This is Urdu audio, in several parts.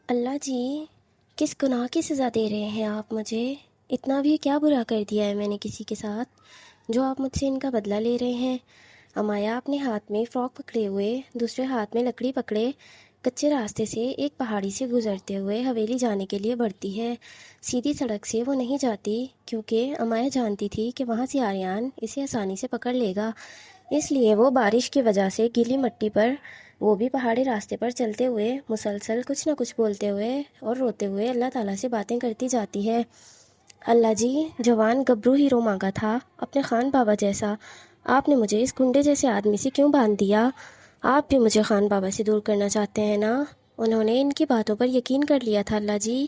اللہ جی، کس گناہ کی سزا دے رہے ہیں آپ مجھے؟ اتنا بھی کیا برا کر دیا ہے میں نے کسی کے ساتھ جو آپ مجھ سے ان کا بدلہ لے رہے ہیں؟ امایا اپنے ہاتھ میں فراک پکڑے ہوئے دوسرے ہاتھ میں لکڑی پکڑے کچے راستے سے ایک پہاڑی سے گزرتے ہوئے حویلی جانے کے لیے بڑھتی ہے۔ سیدھی سڑک سے وہ نہیں جاتی کیونکہ امایا جانتی تھی کہ وہاں سے آریان اسے آسانی سے پکڑ لے گا، اس لیے وہ بارش کی وجہ سے گیلی مٹی پر، وہ بھی پہاڑی راستے پر چلتے ہوئے مسلسل کچھ نہ کچھ بولتے ہوئے اور روتے ہوئے اللہ تعالیٰ سے باتیں کرتی جاتی ہے۔ اللہ جی، جوان گبرو ہیرو مانگا تھا اپنے خان بابا جیسا، آپ نے مجھے اس گنڈے جیسے آدمی سے کیوں باندھ دیا؟ آپ بھی مجھے خان بابا سے دور کرنا چاہتے ہیں نا؟ انہوں نے ان کی باتوں پر یقین کر لیا تھا اللہ جی،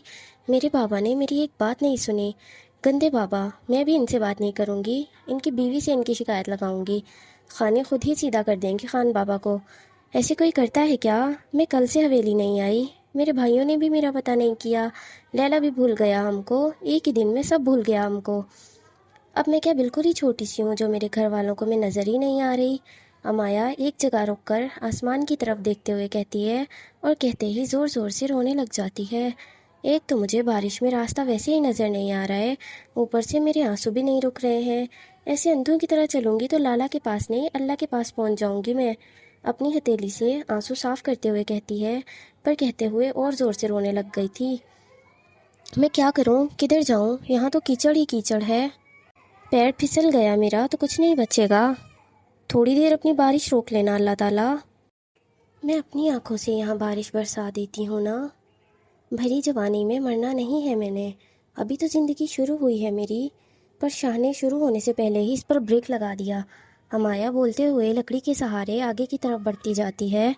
میرے بابا نے میری ایک بات نہیں سنی۔ گندے بابا، میں بھی ان سے بات نہیں کروں گی، ان کی بیوی سے ان کی شکایت لگاؤں گی، خانے خود ہی سیدھا کر دیں گے خان بابا کو۔ ایسے کوئی کرتا ہے کیا؟ میں کل سے حویلی نہیں آئی، میرے بھائیوں نے بھی میرا پتہ نہیں کیا، لیلا بھی بھول گیا ہم کو، ایک ہی دن میں سب بھول گیا ہم کو۔ اب میں کیا بالکل ہی چھوٹی سی ہوں جو میرے گھر والوں کو میں نظر ہی نہیں آ رہی؟ امایا ایک جگہ رک کر آسمان کی طرف دیکھتے ہوئے کہتی ہے، اور کہتے ہی زور زور سے رونے لگ جاتی ہے۔ ایک تو مجھے بارش میں راستہ ویسے ہی نظر نہیں آ رہا ہے، اوپر سے میرے آنسو بھی نہیں رک رہے ہیں۔ ایسے اندھوں کی طرح چلوں گی تو لالا کے پاس نہیں اللہ کے پاس پہنچ جاؤں گی میں۔ اپنی ہتھیلی سے آنسو صاف کرتے ہوئے کہتی ہے، پر کہتے ہوئے اور زور سے رونے لگ گئی تھی۔ میں کیا کروں، کدھر جاؤں، یہاں تو کیچڑ ہی کیچڑ ہے، پیر پھسل گیا میرا تو کچھ نہیں بچے گا۔ تھوڑی دیر اپنی بارش روک لینا اللہ تعالیٰ، میں اپنی آنکھوں سے یہاں بارش برسا دیتی ہوں نا۔ بھری جوانی میں مرنا نہیں ہے میں نے، ابھی تو زندگی شروع ہوئی ہے میری، پر شاہ نے شروع ہونے سے پہلے ہی اس پر بریک لگا دیا۔ امایا بولتے ہوئے لکڑی کے سہارے آگے کی طرف بڑھتی جاتی ہے۔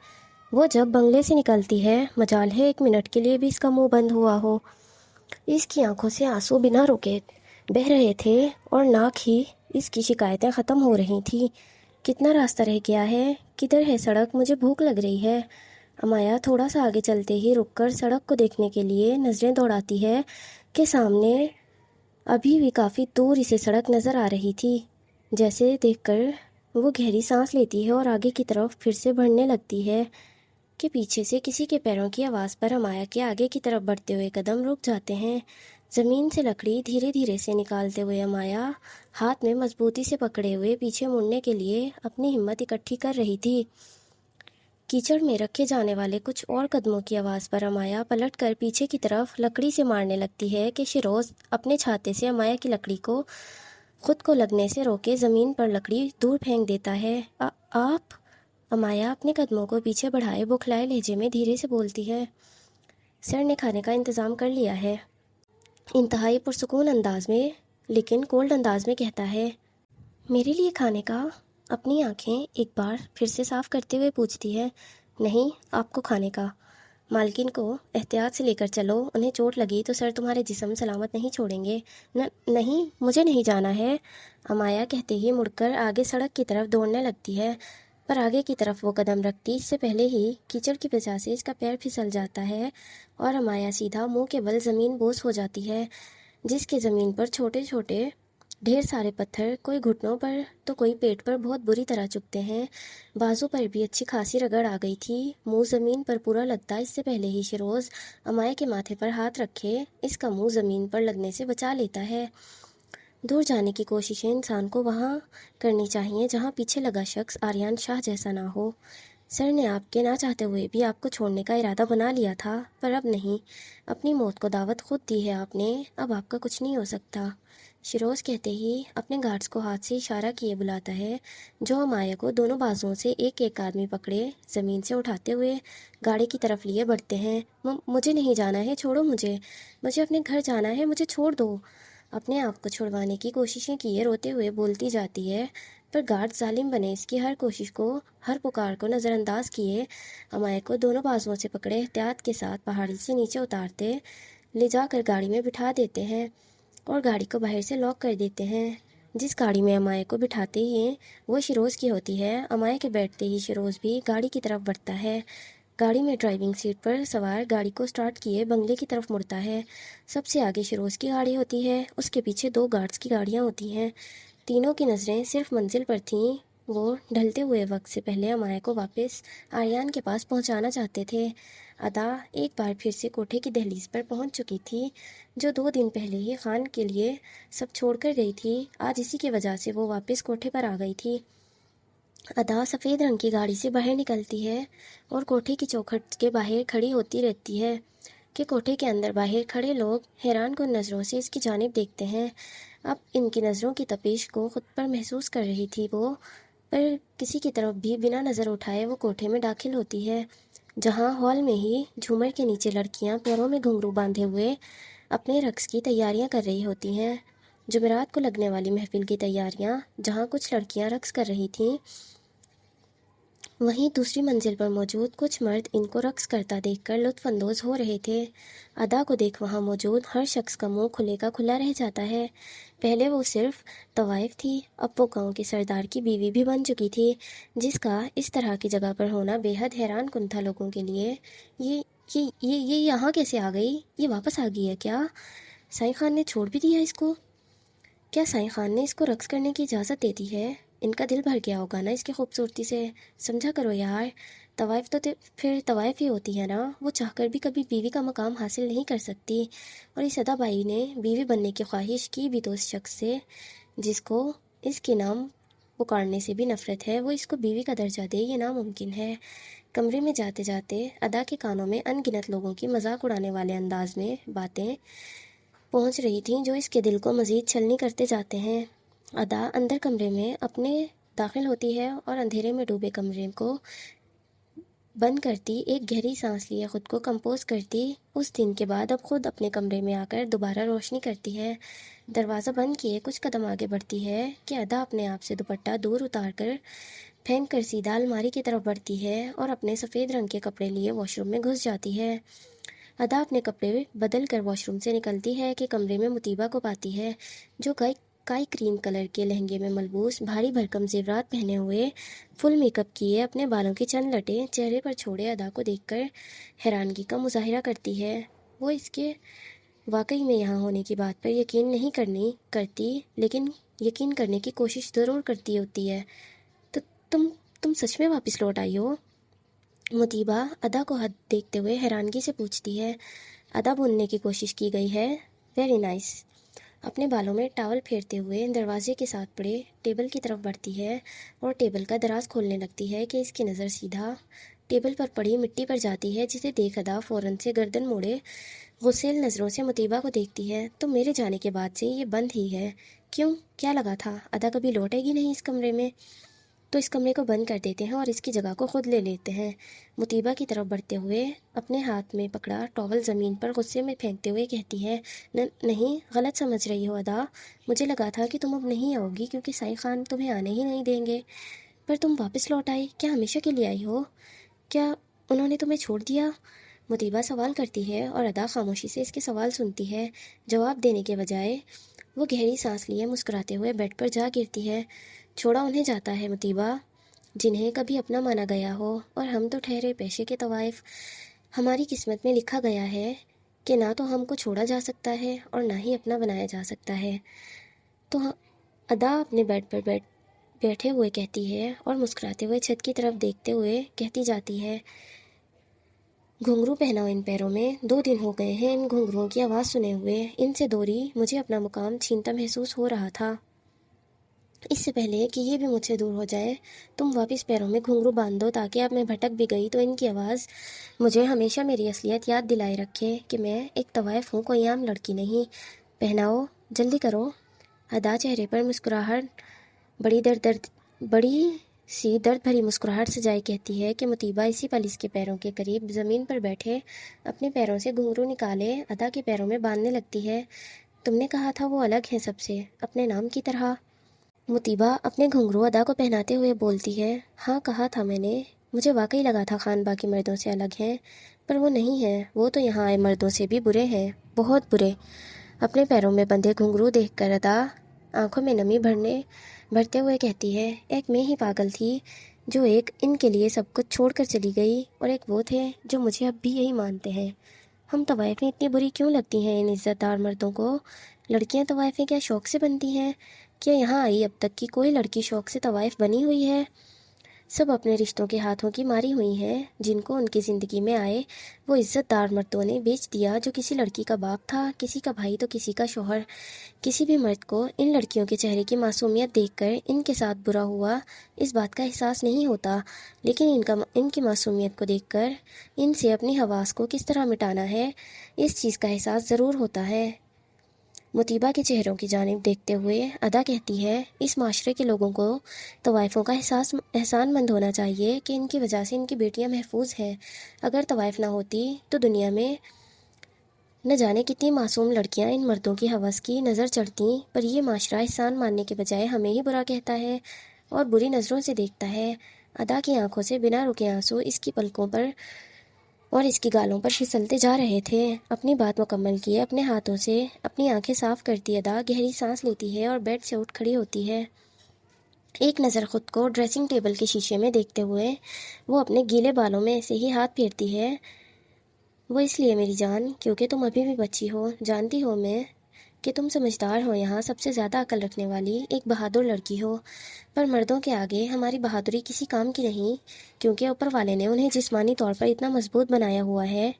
وہ جب بنگلے سے نکلتی ہے، مجال ہے ایک منٹ کے لیے بھی اس کا منہ بند ہوا ہو۔ اس کی آنکھوں سے آنسو بنا رکے بہہ رہے تھے اور ناک ہی اس کی شکایتیں ختم ہو رہی تھیں۔ کتنا راستہ رہ گیا ہے، کدھر ہے سڑک، مجھے بھوک لگ رہی ہے۔ امایا تھوڑا سا آگے چلتے ہی رک کر سڑک کو دیکھنے کے لیے نظریں دوڑاتی ہے کہ سامنے ابھی بھی کافی دور اسے سڑک نظر آ رہی تھی، جیسے دیکھ کر وہ گہری سانس لیتی ہے اور آگے کی طرف پھر سے بڑھنے لگتی ہے کہ پیچھے سے کسی کے پیروں کی آواز پر امایا کے آگے کی طرف بڑھتے ہوئے قدم رک جاتے ہیں۔ زمین سے لکڑی دھیرے دھیرے سے نکالتے ہوئے امایا ہاتھ میں مضبوطی سے پکڑے ہوئے پیچھے مڑنے کے لیے اپنی ہمت اکٹھی کر رہی تھی۔ کیچڑ میں رکھے جانے والے کچھ اور قدموں کی آواز پر امایا پلٹ کر پیچھے کی طرف لکڑی سے مارنے لگتی ہے کہ شیروز اپنے چھاتے سے امایا کی لکڑی کو خود کو لگنے سے روکے زمین پر لکڑی دور پھینک دیتا ہے۔ آپ؟ امایا اپنے قدموں کو پیچھے بڑھائے بوکھلائے لہجے میں دھیرے سے بولتی ہے۔ سر نے کھانے کا انتظام کر لیا ہے، انتہائی پرسکون انداز میں لیکن کولڈ انداز میں کہتا ہے۔ میرے لیے کھانے کا؟ اپنی آنکھیں ایک بار پھر سے صاف کرتے ہوئے پوچھتی ہے۔ نہیں، آپ کو کھانے کا۔ مالکن کو احتیاط سے لے کر چلو، انہیں چوٹ لگی تو سر تمہارے جسم سلامت نہیں چھوڑیں گے۔ نہیں، مجھے نہیں جانا ہے، امایا کہتے ہی مڑ کر آگے سڑک کی طرف دوڑنے لگتی ہے، پر آگے کی طرف وہ قدم رکھتی اس سے پہلے ہی کیچڑ کی وجہ سے اس کا پیر پھسل جاتا ہے اور امایا سیدھا منہ کے بل زمین بوس ہو جاتی ہے، جس کے زمین پر چھوٹے چھوٹے ڈھیر سارے پتھر کوئی گھٹنوں پر تو کوئی پیٹ پر بہت بری طرح چبھتے ہیں۔ بازو پر بھی اچھی خاصی رگڑ آ گئی تھی۔ منہ زمین پر پورا لگتا اس سے پہلے ہی شیروز امایا کے ماتھے پر ہاتھ رکھے اس کا منہ زمین پر لگنے سے بچا لیتا ہے۔ دور جانے کی کوششیں انسان کو وہاں کرنی چاہیے جہاں پیچھے لگا شخص آریان شاہ جیسا نہ ہو۔ سر نے آپ کے نہ چاہتے ہوئے بھی آپ کو چھوڑنے کا ارادہ بنا لیا تھا، پر اب نہیں، اپنی موت کو دعوت خود دی ہے آپ نے، اب آپ کا کچھ نہیں ہو سکتا۔ شیروز کہتے ہی اپنے گارڈز کو ہاتھ سے اشارہ کیے بلاتا ہے، جو امایا کو دونوں بازوؤں سے ایک ایک آدمی پکڑے زمین سے اٹھاتے ہوئے گاڑی کی طرف لیے بڑھتے ہیں۔ مجھے نہیں جانا ہے، چھوڑو مجھے اپنے گھر جانا ہے، مجھے چھوڑ دو۔ اپنے آپ کو چھڑوانے کی کوششیں کیے روتے ہوئے بولتی جاتی ہے، پر گارڈ ظالم بنے اس کی ہر کوشش کو، ہر پکار کو نظر انداز کیے امایا کو دونوں بازوؤں سے پکڑے احتیاط کے ساتھ پہاڑی سے نیچے اتارتے لے جا کر گاڑی میں بٹھا دیتے ہیں اور گاڑی کو باہر سے لاک کر دیتے ہیں۔ جس گاڑی میں امایا کو بٹھاتے ہی وہ شیروز کی ہوتی ہے، امایا کے بیٹھتے ہی شیروز بھی گاڑی کی طرف بڑھتا ہے۔ گاڑی میں ڈرائیونگ سیٹ پر سوار گاڑی کو سٹارٹ کیے بنگلے کی طرف مڑتا ہے۔ سب سے آگے شیروز کی گاڑی ہوتی ہے، اس کے پیچھے دو گارڈز کی گاڑیاں ہوتی ہیں۔ تینوں کی نظریں صرف منزل پر تھیں وہ ڈھلتے ہوئے وقت سے پہلے امایا کو واپس آریان کے پاس پہنچانا چاہتے تھے۔ ادا ایک بار پھر سے کوٹھے کی دہلیز پر پہنچ چکی تھی، جو 2 دن پہلے ہی خان کے لیے سب چھوڑ کر گئی تھی۔ آج اسی کی وجہ سے وہ واپس کوٹھے پر آ گئی تھی۔ ادا سفید رنگ کی گاڑی سے باہر نکلتی ہے اور کوٹھے کی چوکھٹ کے باہر کھڑی ہوتی رہتی ہے کہ کوٹھے کے اندر باہر کھڑے لوگ حیران کن نظروں سے اس کی جانب دیکھتے ہیں۔ اب ان کی نظروں کی تپش کو خود پر محسوس کر رہی تھی وہ، پر کسی کی طرف بھی بنا نظر اٹھائے وہ کوٹھے میں داخل ہوتی ہے، جہاں ہال میں ہی جھومر کے نیچے لڑکیاں پیروں میں گھنگرو باندھے ہوئے اپنے رقص کی تیاریاں کر رہی ہوتی ہیں۔ جمعرات کو لگنے والی محفل کی تیاریاں، جہاں کچھ لڑکیاں رقص کر رہی تھیں، وہیں دوسری منزل پر موجود کچھ مرد ان کو رقص کرتا دیکھ کر لطف اندوز ہو رہے تھے۔ ادا کو دیکھ وہاں موجود ہر شخص کا منہ کھلے کا کھلا رہ جاتا ہے۔ پہلے وہ صرف طوائف تھی، اب وہ گاؤں کے سردار کی بیوی بھی بن چکی تھی، جس کا اس طرح کی جگہ پر ہونا بے حد حیران کن تھا لوگوں کے لیے۔ یہ یہاں کیسے آ گئی؟ یہ واپس آ گئی ہے کیا؟ سائیں خان نے چھوڑ بھی دیا اس کو؟ کیا سائیں خان نے اس کو رقص کرنے کی اجازت دے دی ہے؟ ان کا دل بھر گیا ہوگا نا اس کی خوبصورتی سے۔ سمجھا کرو یار، طوائف تو پھر طوائف ہی ہوتی ہے نا، وہ چاہ کر بھی کبھی بیوی کا مقام حاصل نہیں کر سکتی۔ اور اس ادا بائی نے بیوی بننے کی خواہش کی بھی تو اس شخص سے جس کو اس کے نام پکارنے سے بھی نفرت ہے، وہ اس کو بیوی کا درجہ دے، یہ ناممکن ہے۔ کمرے میں جاتے جاتے ادا کے کانوں میں ان گنت لوگوں کی مذاق اڑانے والے انداز میں باتیں پہنچ رہی تھیں، جو اس کے دل کو مزید چھلنی کرتے جاتے ہیں۔ ادا اندر کمرے میں اپنے داخل ہوتی ہے اور اندھیرے میں ڈوبے کمرے کو بند کرتی ایک گہری سانس لیے خود کو کمپوز کرتی اس دن کے بعد اب خود اپنے کمرے میں آ کر دوبارہ روشنی کرتی ہے۔ دروازہ بند کیے کچھ قدم آگے بڑھتی ہے کہ ادا اپنے آپ سے دوپٹہ دور اتار کر پھینک کر سیدھا الماری کی طرف بڑھتی ہے اور اپنے سفید رنگ کے کپڑے لیے واش روم میں گھس جاتی ہے۔ ادا اپنے کپڑے بدل کر واش روم سے نکلتی ہے کہ کمرے میں مطیبہ کو پاتی ہے، جو کائی کریم کلر کے لہنگے میں ملبوس بھاری بھرکم زیورات پہنے ہوئے فل میک اپ کیے اپنے بالوں کی چند لٹیں چہرے پر چھوڑے ادا کو دیکھ کر حیرانگی کا مظاہرہ کرتی ہے۔ وہ اس کے واقعی میں یہاں ہونے کی بات پر یقین نہیں کرتی، لیکن یقین کرنے کی کوشش ضرور کرتی ہوتی ہے۔ تو تم سچ میں واپس لوٹ آئی ہو؟ مطیبہ ادا کو حد دیکھتے ہوئے حیرانگی سے پوچھتی ہے۔ ادا بولنے کی کوشش کی گئی ہے۔ Very nice. اپنے بالوں میں ٹاول پھیرتے ہوئے دروازے کے ساتھ پڑے ٹیبل کی طرف بڑھتی ہے اور ٹیبل کا دراز کھولنے لگتی ہے کہ اس کی نظر سیدھا ٹیبل پر پڑی مٹی پر جاتی ہے، جسے دیکھ ادا فوراً سے گردن موڑے غسیل نظروں سے مطیبہ کو دیکھتی ہے۔ تو میرے جانے کے بعد سے یہ بند ہی ہے؟ کیوں؟ کیا لگا تھا ادا کبھی لوٹے گی نہیں اس کمرے میں؟ تو اس کمرے کو بند کر دیتے ہیں اور اس کی جگہ کو خود لے لیتے ہیں۔ مطیبہ کی طرف بڑھتے ہوئے اپنے ہاتھ میں پکڑا ٹاول زمین پر غصے میں پھینکتے ہوئے کہتی ہے، نہیں، غلط سمجھ رہی ہو ادا۔ مجھے لگا تھا کہ تم اب نہیں آؤ گی کیونکہ سائیں خان تمہیں آنے ہی نہیں دیں گے، پر تم واپس لوٹ آئی۔ کیا ہمیشہ کے لیے آئی ہو؟ کیا انہوں نے تمہیں چھوڑ دیا؟ مطیبہ سوال کرتی ہے اور ادا خاموشی سے اس کے سوال سنتی ہے۔ جواب دینے کے بجائے وہ گہری سانس لیے مسکراتے ہوئے بیڈ پر جا گرتی ہے۔ چھوڑا انہیں جاتا ہے مطیبہ جنہیں کبھی اپنا مانا گیا ہو، اور ہم تو ٹھہرے پیشے کے طوائف۔ ہماری قسمت میں لکھا گیا ہے کہ نہ تو ہم کو چھوڑا جا سکتا ہے اور نہ ہی اپنا بنایا جا سکتا ہے۔ تو ادا اپنے بیڈ پر بیٹھے ہوئے کہتی ہے اور مسکراتے ہوئے چھت کی طرف دیکھتے ہوئے کہتی جاتی ہے، گھنگرو پہناؤ ان پیروں میں، 2 دن ہو گئے ہیں ان گھنگروؤں کی آواز سنے ہوئے، ان سے دوری مجھے اپنا مقام چھینتا محسوس ہو رہا تھا۔ اس سے پہلے کہ یہ بھی مجھ سے دور ہو جائے، تم واپس پیروں میں گھنگرو باندھ دو تاکہ اب میں بھٹک بھی گئی تو ان کی آواز مجھے ہمیشہ میری اصلیت یاد دلائے رکھے کہ میں ایک طوائف ہوں، کوئی عام لڑکی نہیں۔ پہناؤ، جلدی کرو۔ ادا چہرے پر مسکراہٹ بڑی سی درد بھری مسکراہٹ سجائے کہتی ہے کہ مطیبہ اسی پل اس کے پیروں کے قریب زمین پر بیٹھے اپنے پیروں سے گھنگرو نکالے ادا کے پیروں میں باندھنے لگتی ہے۔ تم نے کہا تھا وہ الگ ہیں سب سے، اپنے نام کی طرح۔ مطیبہ اپنے گھنگرو ادا کو پہناتے ہوئے بولتی ہے، ہاں کہا تھا میں نے، مجھے واقعی لگا تھا خان باقی مردوں سے الگ ہیں، پر وہ نہیں ہیں، وہ تو یہاں آئے مردوں سے بھی برے ہیں، بہت برے۔ اپنے پیروں میں بندھے گھنگرو دیکھ کر ادا آنکھوں میں نمی بھرتے ہوئے کہتی ہے، ایک میں ہی پاگل تھی جو ایک ان کے لیے سب کچھ چھوڑ کر چلی گئی، اور ایک وہ تھے جو مجھے اب بھی یہی مانتے ہیں۔ ہم طوائفیں اتنی بری کیوں لگتی ہیں ان عزت دار مردوں کو؟ لڑکیاں طوائفیں کیا شوق سے بنتی ہیں؟ کیا یہاں آئی اب تک کی کوئی لڑکی شوق سے طوائف بنی ہوئی ہے؟ سب اپنے رشتوں کے ہاتھوں کی ماری ہوئی ہیں، جن کو ان کی زندگی میں آئے وہ عزت دار مردوں نے بیچ دیا، جو کسی لڑکی کا باپ تھا، کسی کا بھائی تو کسی کا شوہر۔ کسی بھی مرد کو ان لڑکیوں کے چہرے کی معصومیت دیکھ کر ان کے ساتھ برا ہوا اس بات کا احساس نہیں ہوتا، لیکن ان کی معصومیت کو دیکھ کر ان سے اپنی حواس کو کس طرح مٹانا ہے اس چیز کا احساس ضرور ہوتا ہے۔ مطیبہ کے چہروں کی جانب دیکھتے ہوئے ادا کہتی ہے، اس معاشرے کے لوگوں کو طوائفوں کا احسان مند ہونا چاہیے کہ ان کی وجہ سے ان کی بیٹیاں محفوظ ہیں۔ اگر طوائف نہ ہوتی تو دنیا میں نہ جانے کتنی معصوم لڑکیاں ان مردوں کی ہوس کی نظر چڑھتیں، پر یہ معاشرہ احسان ماننے کے بجائے ہمیں ہی برا کہتا ہے اور بری نظروں سے دیکھتا ہے۔ ادا کی آنکھوں سے بنا رکے آنسو اس کی پلکوں پر اور اس کی گالوں پر پھسلتے جا رہے تھے۔ اپنی بات مکمل کیے اپنے ہاتھوں سے اپنی آنکھیں صاف کرتی ادا گہری سانس لیتی ہے اور بیڈ سے اٹھ کھڑی ہوتی ہے۔ ایک نظر خود کو ڈریسنگ ٹیبل کے شیشے میں دیکھتے ہوئے وہ اپنے گیلے بالوں میں ایسے ہی ہاتھ پھیرتی ہے۔ وہ اس لیے میری جان کیونکہ تم ابھی بھی بچی ہو، جانتی ہو میں کہ تم سمجھدار ہو، یہاں سب سے زیادہ عقل رکھنے والی ایک بہادر لڑکی ہو، پر مردوں کے آگے ہماری بہادری کسی کام کی نہیں، کیونکہ اوپر والے نے انہیں جسمانی طور پر اتنا مضبوط بنایا ہوا ہے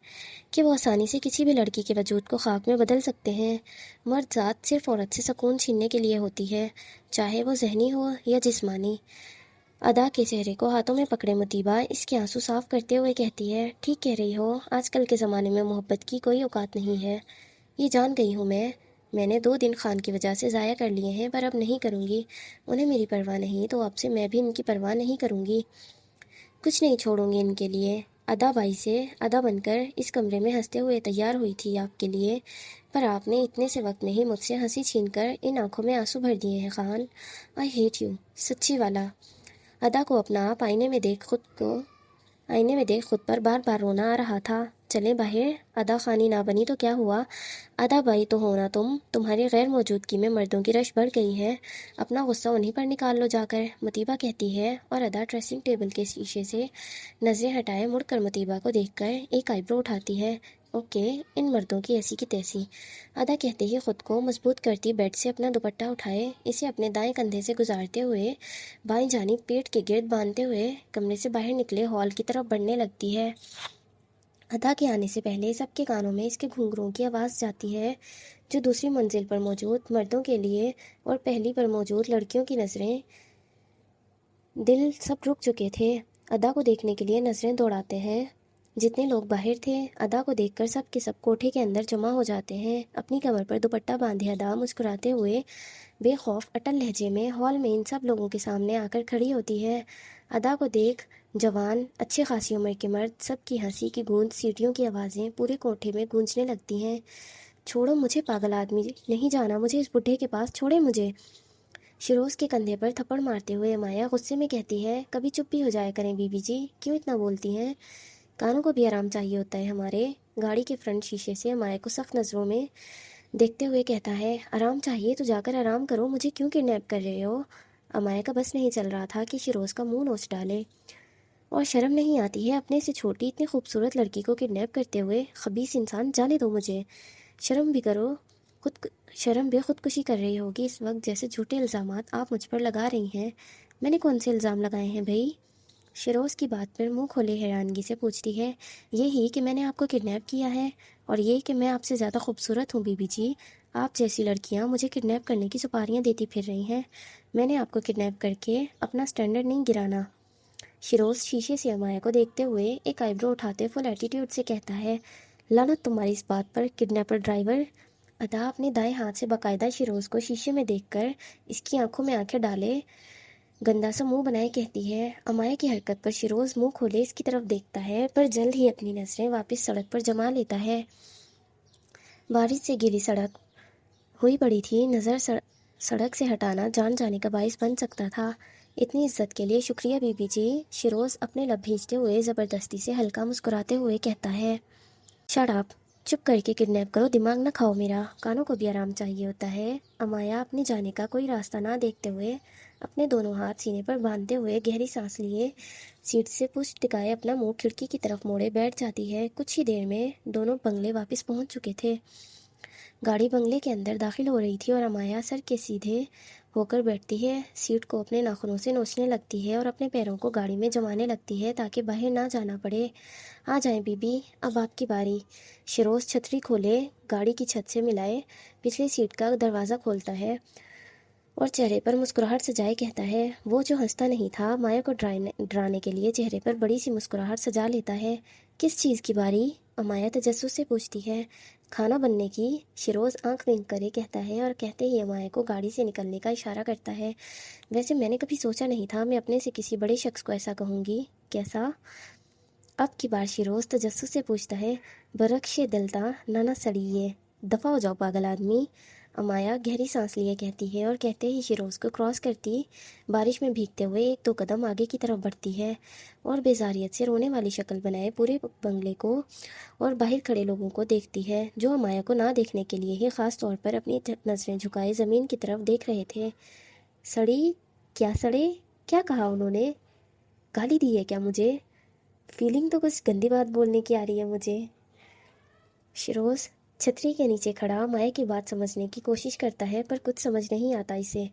کہ وہ آسانی سے کسی بھی لڑکی کے وجود کو خاک میں بدل سکتے ہیں۔ مرد ذات صرف عورت سے سکون چھیننے کے لیے ہوتی ہے، چاہے وہ ذہنی ہو یا جسمانی۔ ادا کے چہرے کو ہاتھوں میں پکڑے مطیبہ اس کے آنسو صاف کرتے ہوئے کہتی ہے، ٹھیک کہہ رہی ہو، آج کل کے زمانے میں محبت کی کوئی اوقات نہیں ہے، یہ جان گئی ہوں میں نے 2 دن خان کی وجہ سے ضائع کر لیے ہیں، پر اب نہیں کروں گی۔ انہیں میری پرواہ نہیں تو اب سے میں بھی ان کی پرواہ نہیں کروں گی، کچھ نہیں چھوڑوں گی ان کے لیے۔ ادا بائی سے ادا بن کر اس کمرے میں ہنستے ہوئے تیار ہوئی تھی آپ کے لیے، پر آپ نے اتنے سے وقت میں ہی مجھ سے ہنسی چھین کر ان آنکھوں میں آنسو بھر دیے ہیں خان، آئی ہیٹ یو، سچی والا۔ ادا کو اپنا آپ آئینے میں دیکھ خود پر بار بار رونا آ رہا تھا۔ چلیں باہر، ادا خانی نہ بنی تو کیا ہوا، ادا بائی تو ہونا تمہاری غیر موجودگی میں مردوں کی رش بڑھ گئی ہے، اپنا غصہ انہیں پر نکال لو جا کر، مطیبہ کہتی ہے، اور ادا ڈریسنگ ٹیبل کے شیشے سے نظریں ہٹائے مڑ کر مطیبہ کو دیکھ کر ایک آئی برو اٹھاتی ہے، اوکے، ان مردوں کی ایسی کی تیسی۔ ادا کہتے ہی خود کو مضبوط کرتی بیڈ سے اپنا دوپٹہ اٹھائے اسے اپنے دائیں کندھے سے گزارتے ہوئے بائیں جانب پیٹ کے گرد باندھتے ہوئے کمرے سے باہر نکلے ہال کی طرف بڑھنے لگتی ہے۔ ادا کے آنے سے پہلے سب کے کانوں میں اس کے گھنگروں کی آواز جاتی ہے، جو دوسری منزل پر موجود مردوں کے لیے اور پہلی پر موجود لڑکیوں کی نظریں دل سب رک چکے تھے۔ ادا کو دیکھنے کے لیے نظریں دوڑاتے ہیں، جتنے لوگ باہر تھے ادا کو دیکھ کر سب کے سب کوٹھے کے اندر جمع ہو جاتے ہیں۔ اپنی کمر پر دوپٹہ باندھے ادا مسکراتے ہوئے بے خوف اٹل لہجے میں ہال میں ان سب لوگوں کے سامنے آ کر کھڑی ہوتی ہے۔ ادا کو دیکھ جوان اچھی خاصی عمر کے مرد سب کی ہنسی کی گونج، سیٹیوں کی آوازیں پورے کوٹھے میں گونجنے لگتی ہیں۔ چھوڑو مجھے پاگل آدمی، نہیں جانا مجھے اس بڈھے کے پاس، چھوڑے مجھے۔ شیروز کے کندھے پر تھپڑ مارتے ہوئے مایا غصے میں کہتی ہے، کبھی چپ بھی ہو جایا کریں بی بی جی، کیوں اتنا بولتی ہیں، کانوں کو بھی آرام چاہیے ہوتا ہے ہمارے۔ گاڑی کے فرنٹ شیشے سے مایا کو سخت نظروں میں دیکھتے ہوئے کہتا ہے، آرام چاہیے تو جا کر آرام کرو، مجھے کیوں کڈنیپ کر رہے ہو؟ امایا کا بس نہیں چل رہا تھا کہ شیروز کا منہ نوچ ڈالے، اور شرم نہیں آتی ہے اپنے سے چھوٹی اتنی خوبصورت لڑکی کو کڈنیپ کرتے ہوئے، خبیث انسان، جانے دو مجھے، شرم بھی خودکشی کر رہی ہوگی اس وقت، جیسے جھوٹے الزامات آپ مجھ پر لگا رہی ہیں۔ میں نے کون سے الزام لگائے ہیں بھئی؟ شیروز کی بات پر منہ کھولے حیرانگی سے پوچھتی ہے، یہی کہ میں نے آپ کو کڈنیپ کیا ہے، اور یہ کہ میں آپ سے زیادہ خوبصورت ہوں بی بی جی، آپ جیسی لڑکیاں مجھے کڈنیپ کرنے کی سپاریاں دیتی پھر رہی ہیں، میں نے آپ کو کڈنیپ کر کے اپنا سٹینڈرڈ نہیں گرانا۔ شیروز شیشے سے امایا کو دیکھتے ہوئے ایک آئی برو اٹھاتے فل ایٹیٹیوڈ سے کہتا ہے، لعنت تمہاری اس بات پر کڈنیپر ڈرائیور۔ ادا اپنے دائیں ہاتھ سے باقاعدہ شیروز کو شیشے میں دیکھ کر اس کی آنکھوں میں آنکھیں ڈالے گندا سا منہ بنائے کہتی ہے، امایا کی حرکت پر شیروز منہ کھولے اس کی طرف دیکھتا ہے، پر جلد ہی اپنی نظریں واپس سڑک پر جما لیتا ہے۔ بارش سے گیلی سڑک ہوئی پڑی تھی، نظر سڑک سے ہٹانا جان جانے کا باعث بن سکتا تھا۔ اتنی عزت کے لیے شکریہ بی بی جی، شیروز اپنے لب بھیجتے ہوئے زبردستی سے ہلکا مسکراتے ہوئے کہتا ہے، شٹ اپ، چپ کر کے کڈنیپ کرو، دماغ نہ کھاؤ میرا، کانوں کو بھی آرام چاہیے ہوتا ہے۔ امایا اپنے جانے کا کوئی راستہ نہ دیکھتے ہوئے اپنے دونوں ہاتھ سینے پر باندھتے ہوئے گہری سانس لیے سیٹ سے پشت ٹکائے اپنا منہ کھڑکی کی طرف موڑے بیٹھ جاتی ہے۔ کچھ ہی دیر میں دونوں بنگلے واپس پہنچ چکے تھے۔ گاڑی بنگلے کے اندر داخل ہو رہی تھی اور امایا سر کے سیدھے ہو کر بیٹھتی ہے، سیٹ کو اپنے ناخنوں سے نوچنے لگتی ہے اور اپنے پیروں کو گاڑی میں جمانے لگتی ہے تاکہ باہر نہ جانا پڑے۔ آ جائیں بی بی، اب آپ کی باری۔ شیروز چھتری کھولے گاڑی کی چھت سے ملائے پچھلی سیٹ کا دروازہ کھولتا ہے اور چہرے پر مسکراہٹ سجائے کہتا ہے، وہ جو ہنستا نہیں تھا مایا کو ڈرانے کے لیے چہرے پر بڑی سی مسکراہٹ سجا لیتا ہے۔ کس چیز کی باری؟ امایا تجسس سے پوچھتی ہے۔ کھانا بننے کی، شیروز آنکھ بند کرے کہتا ہے اور کہتے ہی امایا کو گاڑی سے نکلنے کا اشارہ کرتا ہے۔ ویسے میں نے کبھی سوچا نہیں تھا میں اپنے سے کسی بڑے شخص کو ایسا کہوں گی۔ کیسا؟ اب کی بار شیروز تجسس سے پوچھتا ہے۔ برکش دلتا نانا سڑیے، دفع ہو جاؤ پاگل آدمی۔ امایا گہری سانس لیے کہتی ہے اور کہتے ہی شیروز کو کراس کرتی بارش میں بھیگتے ہوئے ایک دو قدم آگے کی طرف بڑھتی ہے اور بیزاریت سے رونے والی شکل بنائے پورے بنگلے کو اور باہر کھڑے لوگوں کو دیکھتی ہے جو امایا کو نہ دیکھنے کے لیے ہی خاص طور پر اپنی نظریں جھکائے زمین کی طرف دیکھ رہے تھے۔ سڑی؟ کیا سڑے؟ کیا کہا انہوں نے؟ گالی دی ہے کیا مجھے؟ فیلنگ تو کچھ گندی بات بولنے کی آ رہی ہے مجھے۔ شیروز چھتری کے نیچے کھڑا مائع کی بات سمجھنے کی کوشش کرتا ہے پر کچھ سمجھ نہیں آتا اسے۔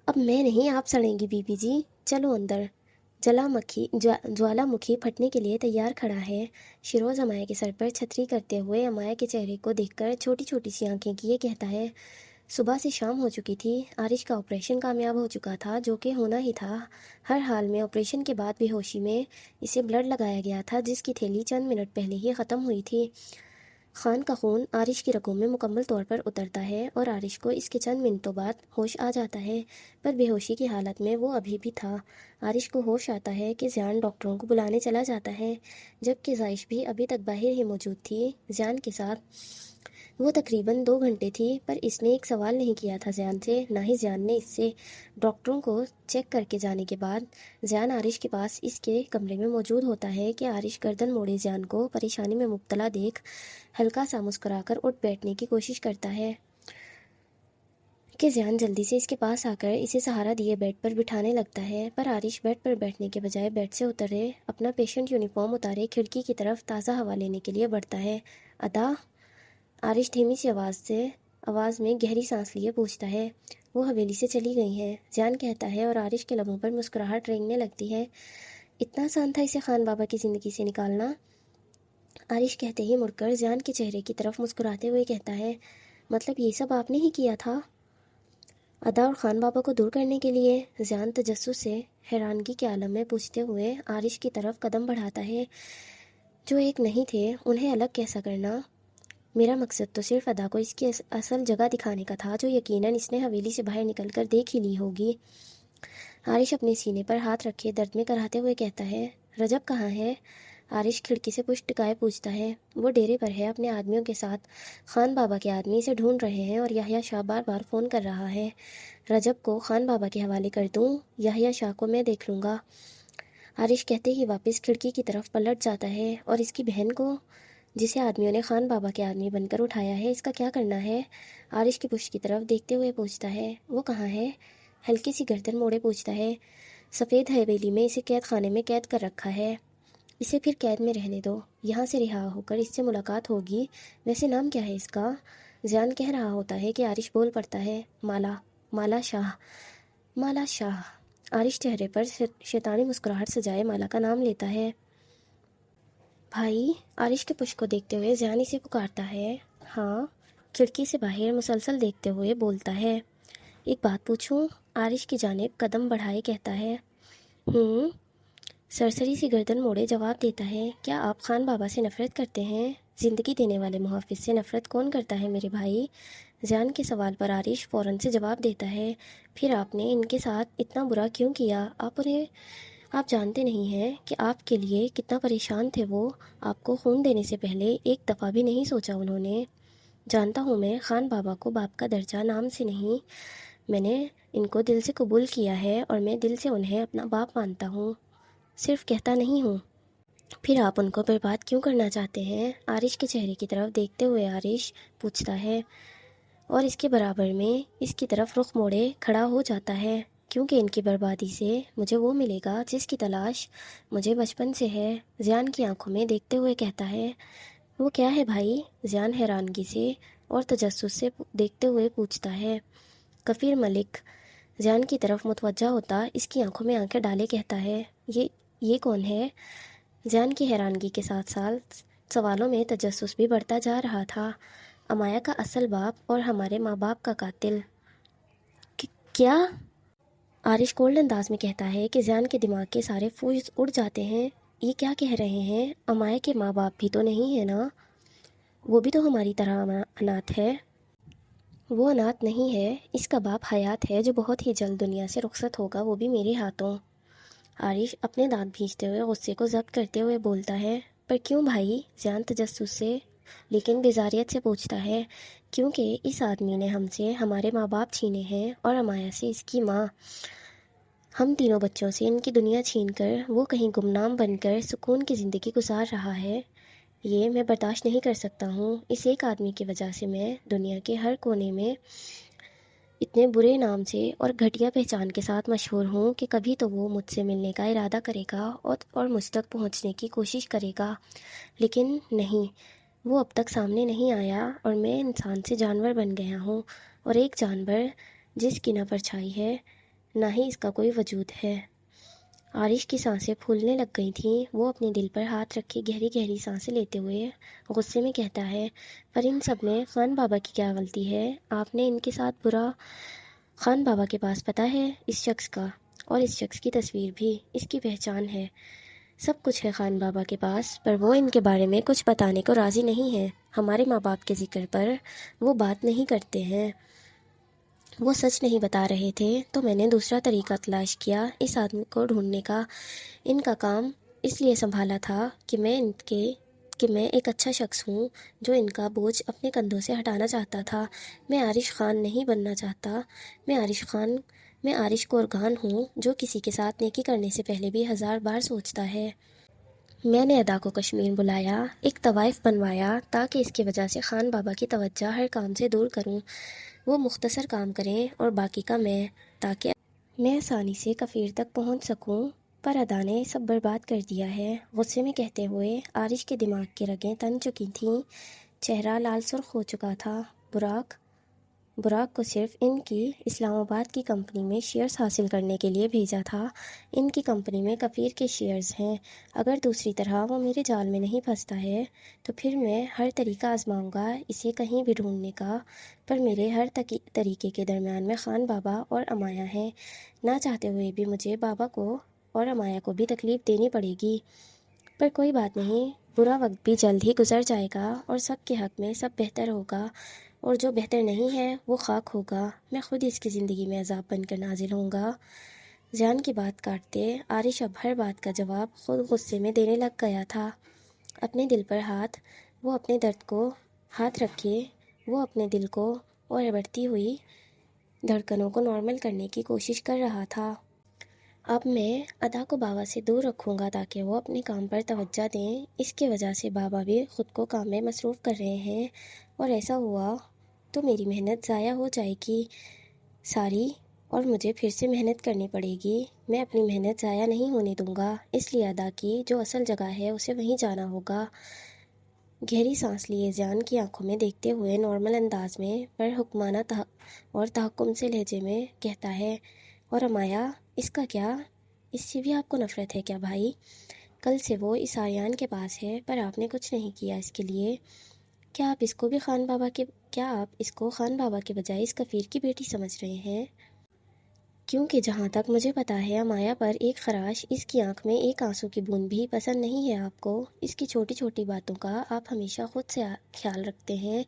اب میں نہیں، آپ سڑیں گی بی بی جی، چلو اندر۔ جوالا مکھی پھٹنے کے لیے تیار کھڑا ہے۔ شیروز امایا کے سر پر چھتری کرتے ہوئے امایا کے چہرے کو دیکھ کر چھوٹی چھوٹی سی آنکھیں کیے کہتا ہے، صبح سے شام ہو چکی تھی، عارش کا آپریشن کامیاب ہو چکا تھا جو کہ ہونا ہی تھا۔ ہر حال میں آپریشن کے بعد بے ہوشی میں اسے بلڈ لگایا گیا تھا جس کی تھیلی چند منٹ پہلے ہی ختم ہوئی تھی۔ خان کا خون عارش کی رگوں میں مکمل طور پر اترتا ہے اور عارش کو اس کے چند منٹوں بعد ہوش آ جاتا ہے، پر بے ہوشی کی حالت میں وہ ابھی بھی تھا۔ عارش کو ہوش آتا ہے کہ زیان ڈاکٹروں کو بلانے چلا جاتا ہے، جبکہ زائش بھی ابھی تک باہر ہی موجود تھی زیان کے ساتھ۔ وہ تقریباً 2 گھنٹے تھی، پر اس نے ایک سوال نہیں کیا تھا زیان سے، نہ ہی زیان نے اس سے۔ ڈاکٹروں کو چیک کر کے جانے کے بعد زیان عارش کے پاس اس کے کمرے میں موجود ہوتا ہے کہ عارش گردن موڑے زیان کو پریشانی میں مبتلا دیکھ ہلکا سا مسکرا کر اٹھ بیٹھنے کی کوشش کرتا ہے کہ زیان جلدی سے اس کے پاس آ کر اسے سہارا دیے بیڈ پر بٹھانے لگتا ہے، پر عارش بیڈ پر بیٹھنے کے بجائے بیڈ سے اترے اپنا پیشنٹ یونیفارم اتارے کھڑکی کی طرف تازہ ہوا لینے کے لیے بڑھتا ہے۔ ادا؟ عارش دھیمی سی آواز میں گہری سانس لیے پوچھتا ہے۔ وہ حویلی سے چلی گئی ہیں، زیان کہتا ہے اور عارش کے لبوں پر مسکراہٹ رینگنے لگتی ہے۔ اتنا آسان تھا اسے خان بابا کی زندگی سے نکالنا؟ عارش کہتے ہی مڑ کر زیان کے چہرے کی طرف مسکراتے ہوئے کہتا ہے، مطلب یہ سب آپ نے ہی کیا تھا؟ ادا اور خان بابا کو دور کرنے کے لیے؟ زیان تجسس سے حیرانگی کے عالم میں پوچھتے ہوئے عارش کی طرف قدم بڑھاتا ہے۔ جو ایک نہیں تھے انہیں الگ کیسا کرنا؟ میرا مقصد تو صرف ادا کو اس کی اصل جگہ دکھانے کا تھا جو یقیناً اس نے حویلی سے باہر نکل کر دیکھ ہی لی ہوگی۔ عارش اپنے سینے پر ہاتھ رکھے درد میں کراہتے ہوئے کہتا ہے، رجب کہاں ہے؟ عارش کھڑکی سے پشت ٹکائے پوچھتا ہے۔ وہ ڈیرے پر ہے اپنے آدمیوں کے ساتھ، خان بابا کے آدمی اسے ڈھونڈ رہے ہیں اور یحییٰ شاہ بار بار فون کر رہا ہے۔ رجب کو خان بابا کے حوالے کر دوں؟ یحییٰ شاہ کو میں دیکھ لوں گا۔ عارش کہتے ہی واپس کھڑکی کی طرف پلٹ جاتا ہے، اور اس کی بہن کو جسے آدمیوں نے خان بابا کے آدمی بن کر اٹھایا ہے، اس کا کیا کرنا ہے؟ عارش کی پشت کی طرف دیکھتے ہوئے پوچھتا ہے۔ وہ کہاں ہے؟ ہلکی سی گردن موڑے پوچھتا ہے۔ سفید حویلی میں اسے قید خانے میں قید کر رکھا ہے، اسے پھر قید میں رہنے دو، یہاں سے رہا ہو کر اس سے ملاقات ہوگی۔ ویسے نام کیا ہے اس کا؟ زیان کہہ رہا ہوتا ہے کہ عارش بول پڑتا ہے، مالا شاہ۔ مالا شاہ؟ عارش چہرے پر شیطانی مسکراہٹ سجائے مالا کا نام لیتا ہے۔ بھائی؟ عارش کے پشت کو دیکھتے ہوئے زیان اسے پکارتا ہے۔ ہاں؟ کھڑکی سے باہر مسلسل دیکھتے ہوئے بولتا ہے۔ ایک بات پوچھوں؟ عارش کی جانب قدم بڑھائے کہتا ہے۔ سرسری سی گردن موڑے جواب دیتا ہے۔ کیا آپ خان بابا سے نفرت کرتے ہیں؟ زندگی دینے والے محافظ سے نفرت کون کرتا ہے میرے بھائی؟ زیان کے سوال پر عارش فوراً سے جواب دیتا ہے۔ پھر آپ نے ان کے ساتھ اتنا برا کیوں کیا؟ آپ جانتے نہیں ہیں کہ آپ کے لیے کتنا پریشان تھے وہ، آپ کو خون دینے سے پہلے ایک دفعہ بھی نہیں سوچا انہوں نے۔ جانتا ہوں میں خان بابا کو باپ کا درجہ نام سے نہیں، میں نے ان کو دل سے قبول کیا ہے اور میں دل سے انہیں اپنا باپ مانتا ہوں، صرف کہتا نہیں ہوں۔ پھر آپ ان کو برباد کیوں کرنا چاہتے ہیں؟ عارش کے چہرے کی طرف دیکھتے ہوئے عارش پوچھتا ہے، اور اس کے برابر میں اس کی طرف رخ موڑے کھڑا ہو جاتا ہے، کیونکہ ان کی بربادی سے مجھے وہ ملے گا جس کی تلاش مجھے بچپن سے ہے۔ زیان کی آنکھوں میں دیکھتے ہوئے کہتا ہے، وہ کیا ہے بھائی؟ زیان حیرانگی سے اور تجسس سے دیکھتے ہوئے پوچھتا ہے۔ کفیر ملک زیان کی طرف متوجہ ہوتا اس کی آنکھوں میں آنکھیں ڈالے کہتا ہے، یہ کون ہے؟ زیان کی حیرانگی کے ساتھ ساتھ سوالوں میں تجسس بھی بڑھتا جا رہا تھا۔ امایا کا اصل باپ اور ہمارے ماں باپ کا قاتل۔ کیا؟ عارش کولڈ انداز میں کہتا ہے کہ زیان کے دماغ کے سارے فیوز اڑ جاتے ہیں۔ یہ کیا کہہ رہے ہیں؟ امایا کے ماں باپ بھی تو نہیں ہے نا؟ وہ بھی تو ہماری طرح اناتھ ہے۔ وہ اناتھ نہیں ہے، اس کا باپ حیات ہے جو بہت ہی جلد دنیا سے رخصت ہوگا، وہ بھی میرے ہاتھوں۔ عارش اپنے دانت بھینچتے ہوئے غصے کو ضبط کرتے ہوئے بولتا ہے، پر کیوں بھائی؟ زیان تجسس سے لیکن بیزاریت سے پوچھتا ہے، کیونکہ اس آدمی نے ہم سے ہمارے ماں باپ چھینے ہیں اور امایا سے اس کی ماں۔ ہم تینوں بچوں سے ان کی دنیا چھین کر وہ کہیں گمنام بن کر سکون کی زندگی گزار رہا ہے۔ یہ میں برداشت نہیں کر سکتا ہوں۔ اس ایک آدمی کی وجہ سے میں دنیا کے ہر کونے میں اتنے برے نام سے اور گھٹیا پہچان کے ساتھ مشہور ہوں کہ کبھی تو وہ مجھ سے ملنے کا ارادہ کرے گا اور مجھ تک پہنچنے کی کوشش کرے گا، لیکن نہیں، وہ اب تک سامنے نہیں آیا اور میں انسان سے جانور بن گیا ہوں، اور ایک جانور جس کی نہ پرچھائی ہے نہ ہی اس کا کوئی وجود ہے۔ عارش کی سانسیں پھولنے لگ گئی تھیں۔ وہ اپنے دل پر ہاتھ رکھے گہری گہری سانسیں لیتے ہوئے غصے میں کہتا ہے، پر ان سب میں خان بابا کی کیا غلطی ہے؟ آپ نے ان کے ساتھ برا۔ خان بابا کے پاس پتہ ہے اس شخص کا، اور اس شخص کی تصویر بھی، اس کی پہچان ہے، سب کچھ ہے خان بابا کے پاس، پر وہ ان کے بارے میں کچھ بتانے کو راضی نہیں ہے۔ ہمارے ماں باپ کے ذکر پر وہ بات نہیں کرتے ہیں۔ وہ سچ نہیں بتا رہے تھے تو میں نے دوسرا طریقہ تلاش کیا اس آدمی کو ڈھونڈنے کا۔ ان کا کام اس لیے سنبھالا تھا کہ میں ایک اچھا شخص ہوں جو ان کا بوجھ اپنے کندھوں سے ہٹانا چاہتا تھا۔ میں عارش خان نہیں بننا چاہتا۔ میں عارش کورگان ہوں جو کسی کے ساتھ نیکی کرنے سے پہلے بھی 1000 بار سوچتا ہے۔ میں نے ادا کو کشمیر بلایا، ایک طوائف بنوایا تاکہ اس کی وجہ سے خان بابا کی توجہ ہر کام سے دور کروں، وہ مختصر کام کریں اور باقی کا میں، تاکہ میں آسانی سے کفیر تک پہنچ سکوں، پر ادا نے سب برباد کر دیا ہے۔ غصے میں کہتے ہوئے عارش کے دماغ کی رگیں تن چکی تھیں، چہرہ لال سرخ ہو چکا تھا۔ براق کو صرف ان کی اسلام آباد کی کمپنی میں شیئرز حاصل کرنے کے لیے بھیجا تھا۔ ان کی کمپنی میں کفیر کے شیئرز ہیں۔ اگر دوسری طرح وہ میرے جال میں نہیں پھنستا ہے تو پھر میں ہر طریقہ آزماؤں گا اسے کہیں بھی ڈھونڈنے کا، پر میرے ہر طریقے کے درمیان میں خان بابا اور امایا ہیں۔ نہ چاہتے ہوئے بھی مجھے بابا کو اور امایا کو بھی تکلیف دینی پڑے گی، پر کوئی بات نہیں، برا وقت بھی جلد ہی گزر جائے گا اور سب کے حق میں سب بہتر ہوگا، اور جو بہتر نہیں ہے وہ خاک ہوگا۔ میں خود اس کی زندگی میں عذاب بن کر نازل ہوں گا۔ زیان کی بات کاٹتے عارش اب ہر بات کا جواب خود غصے میں دینے لگ گیا تھا۔ اپنے دل پر وہ اپنے درد کو ہاتھ رکھے، وہ اپنے دل کو اور بڑھتی ہوئی دھڑکنوں کو نارمل کرنے کی کوشش کر رہا تھا۔ اب میں ادا کو بابا سے دور رکھوں گا تاکہ وہ اپنے کام پر توجہ دیں۔ اس کی وجہ سے بابا بھی خود کو کام میں مصروف کر رہے ہیں، اور ایسا ہوا تو میری محنت ضائع ہو جائے گی ساری، اور مجھے پھر سے محنت کرنی پڑے گی۔ میں اپنی محنت ضائع نہیں ہونے دوں گا، اس لیے ادا کی جو اصل جگہ ہے اسے وہیں جانا ہوگا۔ گہری سانس لیے زیان کی آنکھوں میں دیکھتے ہوئے نارمل انداز میں پر حکمانہ اور تحکم سے لہجے میں کہتا ہے، اور امایا، اس کا کیا؟ اس سے بھی آپ کو نفرت ہے کیا بھائی؟ کل سے وہ اس آریان کے پاس ہے، پر آپ نے کچھ نہیں کیا اس کے لیے۔ کیا آپ اس کو خان بابا کے بجائے اس کفیر کی بیٹی سمجھ رہے ہیں؟ کیونکہ جہاں تک مجھے پتا ہے امایا پر ایک خراش، اس کی آنکھ میں ایک آنسو کی بوند بھی پسند نہیں ہے آپ کو۔ اس کی چھوٹی چھوٹی باتوں کا آپ ہمیشہ خود سے خیال رکھتے ہیں،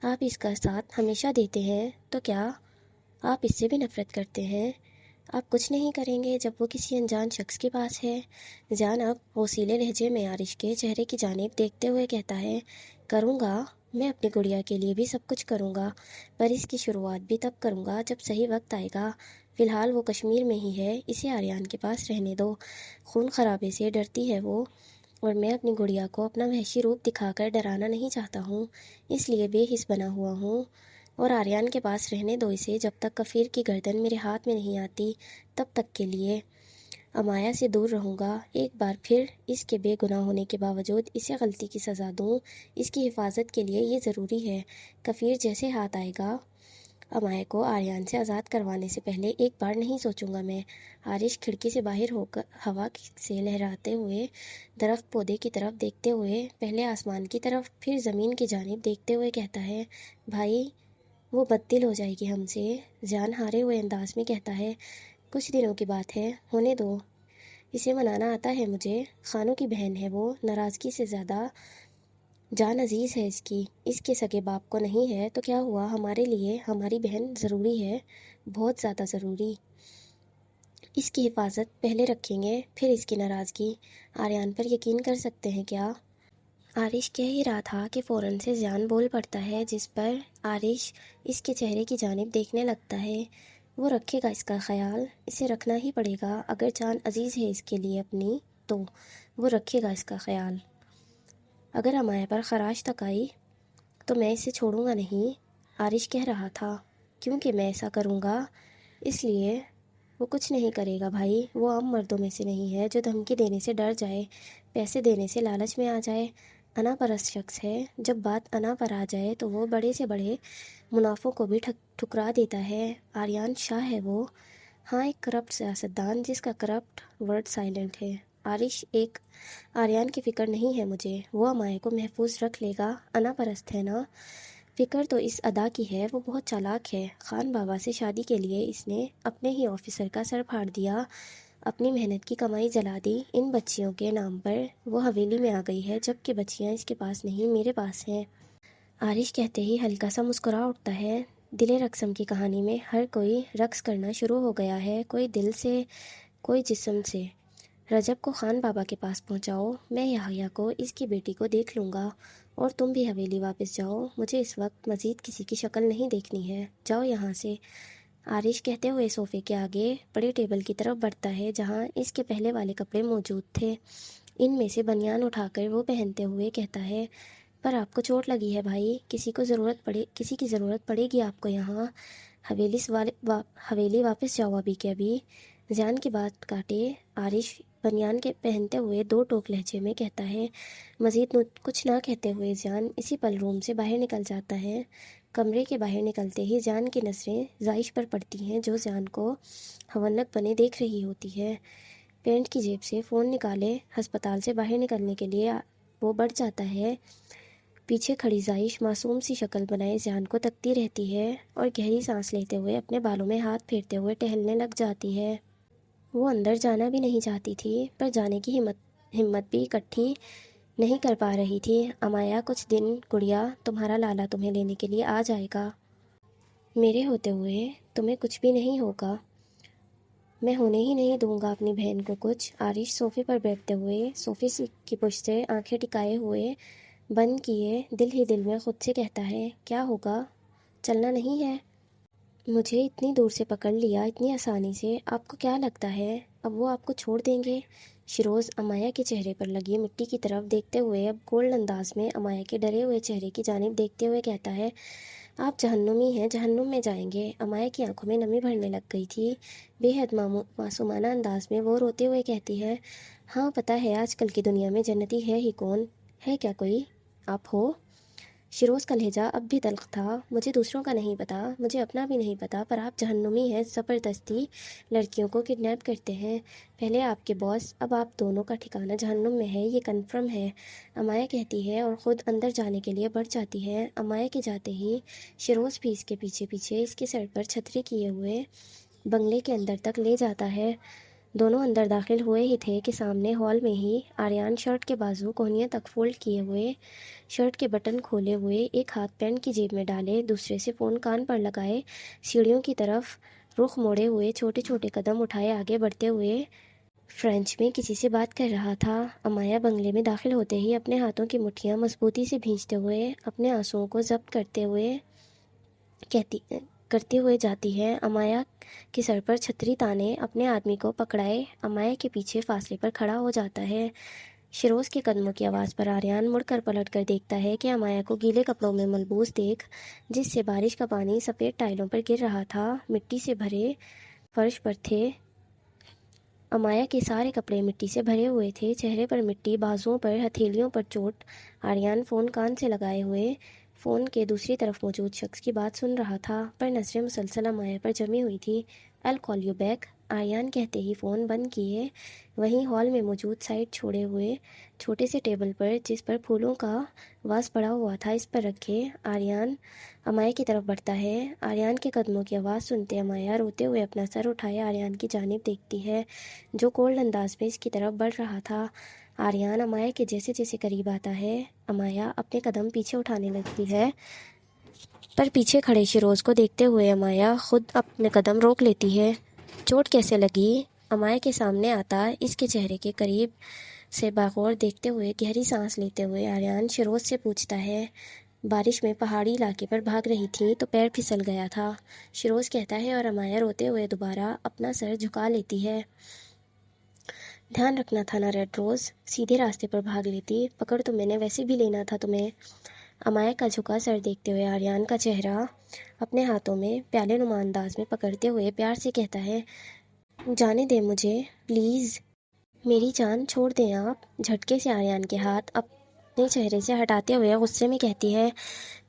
آپ اس کا ساتھ ہمیشہ دیتے ہیں، تو کیا آپ اس سے بھی نفرت کرتے ہیں؟ آپ کچھ نہیں کریں گے جب وہ کسی انجان شخص کے پاس ہے؟ جان اب غصیلے لہجے میں عارش کے چہرے کی جانب دیکھتے ہوئے کہتا ہے، کروں گا، میں اپنی گڑیا کے لیے بھی سب کچھ کروں گا، پر اس کی شروعات بھی تب کروں گا جب صحیح وقت آئے گا۔ فی الحال وہ کشمیر میں ہی ہے، اسے آریان کے پاس رہنے دو۔ خون خرابے سے ڈرتی ہے وہ، اور میں اپنی گڑیا کو اپنا وحشی روپ دکھا کر ڈرانا نہیں چاہتا ہوں، اس لیے بے حس بنا ہوا ہوں، اور آریان کے پاس رہنے دو اسے جب تک کفیر کی گردن میرے ہاتھ میں نہیں آتی، تب تک کے لیے۔ امایا سے دور رہوں گا، ایک بار پھر اس کے بے گناہ ہونے کے باوجود اسے غلطی کی سزا دوں، اس کی حفاظت کے لیے یہ ضروری ہے۔ کفیر جیسے ہاتھ آئے گا، امایا کو آریان سے آزاد کروانے سے پہلے ایک بار نہیں سوچوں گا میں۔ عارش کھڑکی سے باہر ہو کر ہوا سے لہراتے ہوئے درخت پودے کی طرف دیکھتے ہوئے پہلے آسمان کی طرف پھر زمین کی جانب دیکھتے ہوئے کہتا ہے، بھائی وہ بد دل ہو جائے گی ہم سے۔ جان ہارے ہوئے انداز میں کہتا ہے، کچھ دنوں کی بات ہے، ہونے دو، اسے منانا آتا ہے مجھے۔ خانوں کی بہن ہے وہ، ناراضگی سے زیادہ جان عزیز ہے اس کے سگے باپ کو نہیں ہے تو کیا ہوا، ہمارے لیے ہماری بہن ضروری ہے، بہت زیادہ ضروری۔ اس کی حفاظت پہلے رکھیں گے، پھر اس کی ناراضگی۔ آریان پر یقین کر سکتے ہیں کیا؟ عارش کہہ ہی رہا تھا کہ فوراً سے جان بول پڑتا ہے، جس پر عارش اس کے چہرے کی جانب دیکھنے لگتا ہے۔ وہ رکھے گا اس کا خیال، اسے رکھنا ہی پڑے گا، اگر جان عزیز ہے اس کے لیے اپنی تو وہ رکھے گا اس کا خیال۔ اگر امایا پر خراش تک آئی تو میں اسے چھوڑوں گا نہیں، عارش کہہ رہا تھا، کیونکہ میں ایسا کروں گا اس لیے وہ کچھ نہیں کرے گا بھائی۔ وہ عام مردوں میں سے نہیں ہے جو دھمکی دینے سے ڈر جائے، پیسے دینے سے لالچ میں آ جائے۔ انا پرست شخص ہے، جب بات انا پر آ جائے تو وہ بڑے سے بڑے منافعوں کو بھی ٹھکرا دیتا ہے۔ آریان شاہ ہے وہ، ہاں ایک کرپٹ سیاستدان جس کا کرپٹ ورڈ سائلنٹ ہے۔ عارش ایک آریان کی فکر نہیں ہے مجھے، وہ امایا کو محفوظ رکھ لے گا۔ انا پرست ہے نا، فکر تو اس ادا کی ہے، وہ بہت چالاک ہے۔ خان بابا سے شادی کے لیے اس نے اپنے ہی آفیسر کا سر پھاڑ دیا، اپنی محنت کی کمائی جلا دی۔ ان بچیوں کے نام پر وہ حویلی میں آ گئی ہے، جبکہ بچیاں اس کے پاس نہیں، میرے پاس ہیں۔ عارش کہتے ہی ہلکا سا مسکرا اٹھتا ہے۔ دل رقصم کی کہانی میں ہر کوئی رقص کرنا شروع ہو گیا ہے، کوئی دل سے، کوئی جسم سے۔ رجب کو خان بابا کے پاس پہنچاؤ، میں یحییٰ کو اس کی بیٹی کو دیکھ لوں گا، اور تم بھی حویلی واپس جاؤ، مجھے اس وقت مزید کسی کی شکل نہیں دیکھنی ہے، جاؤ یہاں سے۔ عارش کہتے ہوئے صوفے کے آگے بڑے ٹیبل کی طرف بڑھتا ہے جہاں اس کے پہلے والے کپڑے موجود تھے، ان میں سے بنیان اٹھا کر وہ پہنتے ہوئے کہتا ہے، پر آپ کو چوٹ لگی ہے بھائی، کسی کی ضرورت پڑے گی آپ کو یہاں، حویلی واپس جاؤ ابھی کے ابھی۔ جان کی بات کاٹے عارش بنیان کے پہنتے ہوئے دو ٹوک لہجے میں کہتا ہے۔ مزید کچھ نہ کہتے ہوئے جان اسی پل روم سے باہر نکل جاتا ہے۔ کمرے کے باہر نکلتے ہی جان کی نظریں زائش پر پڑتی ہیں، جو جان کو حونک بنے دیکھ رہی ہوتی ہے۔ پینٹ کی جیب سے فون نکالے ہسپتال سے باہر نکلنے کے لیے وہ بڑھ جاتا ہے۔ پیچھے کھڑی زائش معصوم سی شکل بنائے جان کو تکتی رہتی ہے اور گہری سانس لیتے ہوئے اپنے بالوں میں ہاتھ پھیرتے ہوئے ٹہلنے لگ جاتی ہے۔ وہ اندر جانا بھی نہیں چاہتی تھی، پر جانے کی ہمت بھی اکٹھی نہیں کر پا رہی تھی۔ امایا کچھ دن گڑیا، تمہارا لالا تمہیں لینے کے لیے آ جائے گا، میرے ہوتے ہوئے تمہیں کچھ بھی نہیں ہوگا، میں ہونے ہی نہیں دوں گا اپنی بہن کو کچھ۔ عارش صوفے پر بیٹھتے ہوئے صوفے کی پشت سے آنکھیں ٹکائے ہوئے بند کیے دل ہی دل میں خود سے کہتا ہے، کیا ہوگا، چلنا نہیں ہے؟ مجھے اتنی دور سے پکڑ لیا اتنی آسانی سے، آپ کو کیا لگتا ہے اب وہ آپ کو چھوڑ دیں گے؟ شیروز امایا کے چہرے پر لگی مٹی کی طرف دیکھتے ہوئے اب گولڈ انداز میں امایا کے ڈرے ہوئے چہرے کی جانب دیکھتے ہوئے کہتا ہے، آپ جہنمی ہیں، جہنم میں جائیں گے۔ امایا کی آنکھوں میں نمی بھرنے لگ گئی تھی، بے حد معصومانہ انداز میں وہ روتے ہوئے کہتی ہے، ہاں پتہ ہے آج کل کی دنیا میں جنتی ہے ہی کون، ہے کیا کوئی، آپ ہو؟ شیروز کا لہجہ اب بھی تلخ تھا، مجھے دوسروں کا نہیں پتا، مجھے اپنا بھی نہیں پتا، پر آپ جہنمی ہیں، زبردستی لڑکیوں کو کڈنیپ کرتے ہیں، پہلے آپ کے باس، اب آپ دونوں کا ٹھکانہ جہنم میں ہے، یہ کنفرم ہے، امایا کہتی ہے اور خود اندر جانے کے لیے بڑھ جاتی ہے۔ امایا کے جاتے ہی شیروز بھی اس کے پیچھے پیچھے اس کے سر پر چھتری کیے ہوئے بنگلے کے اندر تک لے جاتا ہے۔ دونوں اندر داخل ہوئے ہی تھے کہ سامنے ہال میں ہی آریان شرٹ کے بازو کوہنیوں تک فولڈ کیے ہوئے، شرٹ کے بٹن کھولے ہوئے، ایک ہاتھ پینٹ کی جیب میں ڈالے، دوسرے سے فون کان پر لگائے، سیڑھیوں کی طرف رخ موڑے ہوئے چھوٹے چھوٹے قدم اٹھائے آگے بڑھتے ہوئے فرینچ میں کسی سے بات کر رہا تھا۔ امایا بنگلے میں داخل ہوتے ہی اپنے ہاتھوں کی مٹھیاں مضبوطی سے بھینچتے ہوئے اپنے آنسوؤں کو ضبط کرتے ہوئے جاتی ہے۔ امایا کے سر پر چھتری تانے اپنے آدمی کو پکڑائے امایا کے پیچھے فاصلے پر کھڑا ہو جاتا ہے۔ شیروز کے قدموں کی آواز پر آریان مڑ کر پلٹ کر دیکھتا ہے کہ امایا کو گیلے کپڑوں میں ملبوس دیکھ، جس سے بارش کا پانی سفید ٹائلوں پر گر رہا تھا، مٹی سے بھرے فرش پر تھے امایا کے سارے کپڑے مٹی سے بھرے ہوئے تھے، چہرے پر مٹی، بازوؤں پر، ہتھیلیوں پر چوٹ۔ آریان فون کان سے لگائے ہوئے فون کے دوسری طرف موجود شخص کی بات سن رہا تھا، پر نظریں مسلسل امایا پر جمی ہوئی تھی۔ "I'll call you back." Aryan کہتے ہی فون بند کیے وہیں ہال میں موجود سائڈ چھوڑے ہوئے چھوٹے سے ٹیبل پر جس پر پھولوں کا واز پڑا ہوا تھا اس پر رکھے آریان امایا کی طرف بڑھتا ہے۔ آریان کے قدموں کی آواز سنتے امایا روتے ہوئے اپنا سر اٹھائے آریان کی جانب دیکھتی ہے جو کولڈ انداز میں اس کی طرف بڑھ رہا تھا۔ آریان امایا کے جیسے جیسے قریب آتا ہے امایا اپنے قدم پیچھے اٹھانے لگتی ہے، پر پیچھے کھڑے شیروز کو دیکھتے ہوئے امایا خود اپنے قدم روک لیتی ہے۔ "چوٹ کیسے لگی؟" امایا کے سامنے آتا اس کے چہرے کے قریب سے باغور دیکھتے ہوئے گہری سانس لیتے ہوئے آریان شیروز سے پوچھتا ہے۔ "بارش میں پہاڑی علاقے پر بھاگ رہی تھی تو پیر پھسل گیا تھا." شیروز کہتا ہے اور امایا روتے ہوئے دوبارہ اپنا سر جھکا لیتی ہے۔ "دھیان رکھنا تھا نا ریڈ روز، سیدھے راستے پر بھاگ لیتی، پکڑ تو میں نے ویسے بھی لینا تھا تمہیں." امایا کا جھکا سر دیکھتے ہوئے آریان کا چہرہ اپنے ہاتھوں میں پیالے نما انداز میں پکڑتے ہوئے پیار سے کہتا ہے، "جانے دیں مجھے پلیز، میری جان چھوڑ دیں آپ." جھٹکے سے آریان کے ہاتھ اپنے چہرے سے ہٹاتے ہوئے غصے میں کہتی ہے،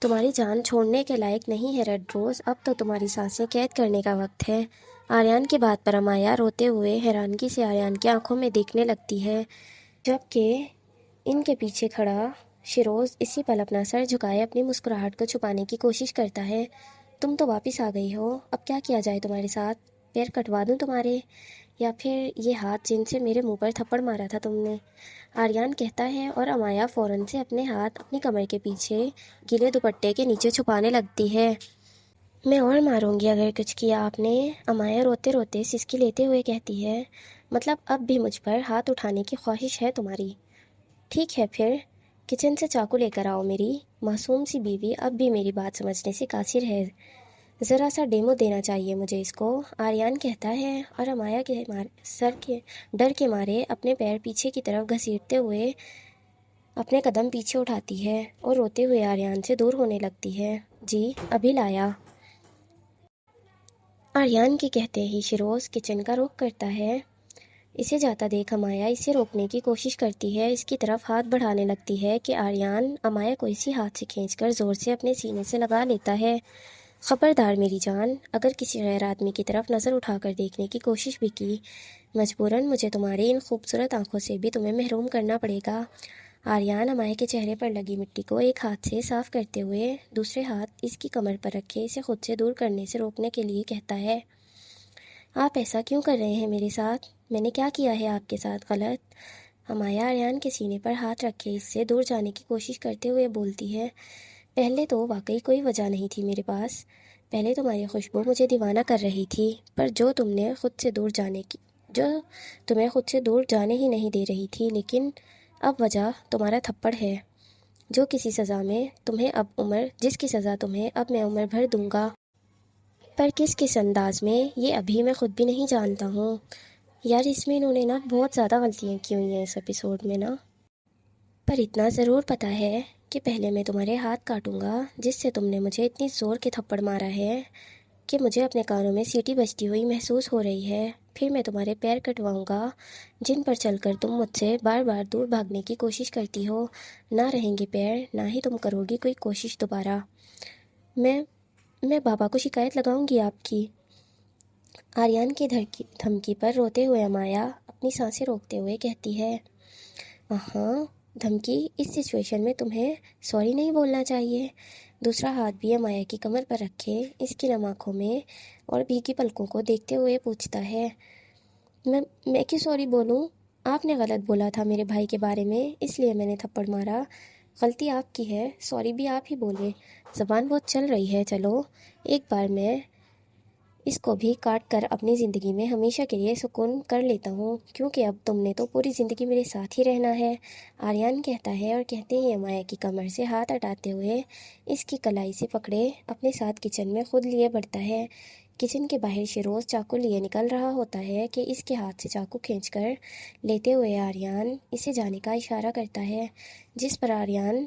"تمہاری جان چھوڑنے کے لائق نہیں ہے ریڈ روز، اب تو تمہاری سانسیں قید کرنے کا وقت ہے." آریان کی بات پر امایا روتے ہوئے حیرانگی سے آریان کی آنکھوں میں دیکھنے لگتی ہے، جبکہ ان کے پیچھے کھڑا شیروز اسی پل اپنا سر جھکائے اپنی مسکراہٹ کو چھپانے کی کوشش کرتا ہے۔ "تم تو واپس آ گئی ہو، اب کیا کیا جائے تمہارے ساتھ؟ پیر کٹوا دوں تمہارے، یا پھر یہ ہاتھ جن سے میرے منہ پر تھپڑ مارا تھا تم نے؟" آریان کہتا ہے اور امایا فوراً سے اپنے ہاتھ اپنی کمر کے پیچھے گیلے دوپٹے کے نیچے چھپانے لگتی ہے۔ "میں اور ماروں گی اگر کچھ کیا آپ نے." امایا روتے روتے سسکی لیتے ہوئے کہتی ہے، "مطلب اب بھی مجھ پر ہاتھ اٹھانے کی خواہش ہے تمہاری؟ ٹھیک ہے پھر کچن سے چاقو لے کر آؤ، میری معصوم سی بیوی اب بھی میری بات سمجھنے سے قاصر ہے، ذرا سا ڈیمو دینا چاہیے مجھے اس کو." آریان کہتا ہے اور امایا کے ڈر کے مارے اپنے پیر پیچھے کی طرف گھسیٹتے ہوئے اپنے قدم پیچھے اٹھاتی ہے اور روتے ہوئے آریان سے دور ہونے لگتی ہے۔ "جی ابھی لایا." آریان کے کہتے ہی شیروز کچن کا رخ کرتا ہے۔ اسے جاتا دیکھ امایا اسے روکنے کی کوشش کرتی ہے، اس کی طرف ہاتھ بڑھانے لگتی ہے کہ آریان امایا کو اسی ہاتھ سے کھینچ کر زور سے اپنے سینے سے لگا لیتا ہے۔ "خبردار میری جان، اگر کسی غیر آدمی کی طرف نظر اٹھا کر دیکھنے کی کوشش بھی کی، مجبوراً مجھے تمہاری ان خوبصورت آنکھوں سے بھی تمہیں محروم کرنا پڑے گا." آریان امایا کے چہرے پر لگی مٹی کو ایک ہاتھ سے صاف کرتے ہوئے دوسرے ہاتھ اس کی کمر پر رکھے اسے خود سے دور کرنے سے روکنے کے لیے کہتا ہے، "آپ ایسا کیوں کر رہے ہیں میرے ساتھ؟ میں نے کیا کیا ہے آپ کے ساتھ غلط؟" امایا آریان کے سینے پر ہاتھ رکھے اس سے دور جانے کی کوشش کرتے ہوئے بولتی ہے، "پہلے تو واقعی کوئی وجہ نہیں تھی میرے پاس، پہلے تمہاری خوشبو مجھے دیوانہ کر رہی تھی، پر جو تمہیں خود سے دور جانے ہی نہیں دے رہی تھی، لیکن اب وجہ تمہارا تھپڑ ہے، جس کی سزا تمہیں اب میں عمر بھر دوں گا۔ پر کس انداز میں یہ ابھی میں خود بھی نہیں جانتا ہوں۔ یار اس میں انہوں نے بہت زیادہ غلطیاں کی ہوئی ہیں اس ایپیسوڈ میں پر اتنا ضرور پتہ ہے کہ پہلے میں تمہارے ہاتھ کاٹوں گا جس سے تم نے مجھے اتنی زور کے تھپڑ مارا ہے کہ مجھے اپنے کانوں میں سیٹی بجتی ہوئی محسوس ہو رہی ہے۔ پھر میں تمہارے پیر کٹواؤں گا جن پر چل کر تم مجھ سے بار بار دور بھاگنے کی کوشش کرتی ہو، نہ رہیں گے پیر، نہ ہی تم کرو گی کوئی کوشش دوبارہ۔ میں بابا کو شکایت لگاؤں گی آپ کی۔ آریان کی دھمکی پر روتے ہوئے امایا اپنی سانسیں روکتے ہوئے کہتی ہے، "ہاں دھمکی؟ اس سچویشن میں تمہیں سوری نہیں بولنا چاہیے۔ دوسرا ہاتھ بھی امایا کی کمر پر رکھے اس کی نم آنکھوں میں اور بھیگی پلکوں کو دیکھتے ہوئے پوچھتا ہے، میں کیوں سوری بولوں؟ آپ نے غلط بولا تھا میرے بھائی کے بارے میں، اس لیے میں نے تھپڑ مارا۔ غلطی آپ کی ہے، سوری بھی آپ ہی بولے۔ زبان بہت چل رہی ہے، چلو ایک بار میں اس کو بھی کاٹ کر اپنی زندگی میں ہمیشہ کے لیے سکون کر لیتا ہوں، کیونکہ اب تم نے تو پوری زندگی میرے ساتھ ہی رہنا ہے۔ آریان کہتا ہے اور کہتے ہی امایا کی کمر سے ہاتھ ہٹاتے ہوئے اس کی کلائی سے پکڑے اپنے ساتھ کچن میں خود لیے بڑھتا ہے۔ کچن کے باہر شیروز چاقو لیے نکل رہا ہوتا ہے کہ اس کے ہاتھ سے چاقو کھینچ کر لیتے ہوئے آریان اسے جانے کا اشارہ کرتا ہے، جس پر آریان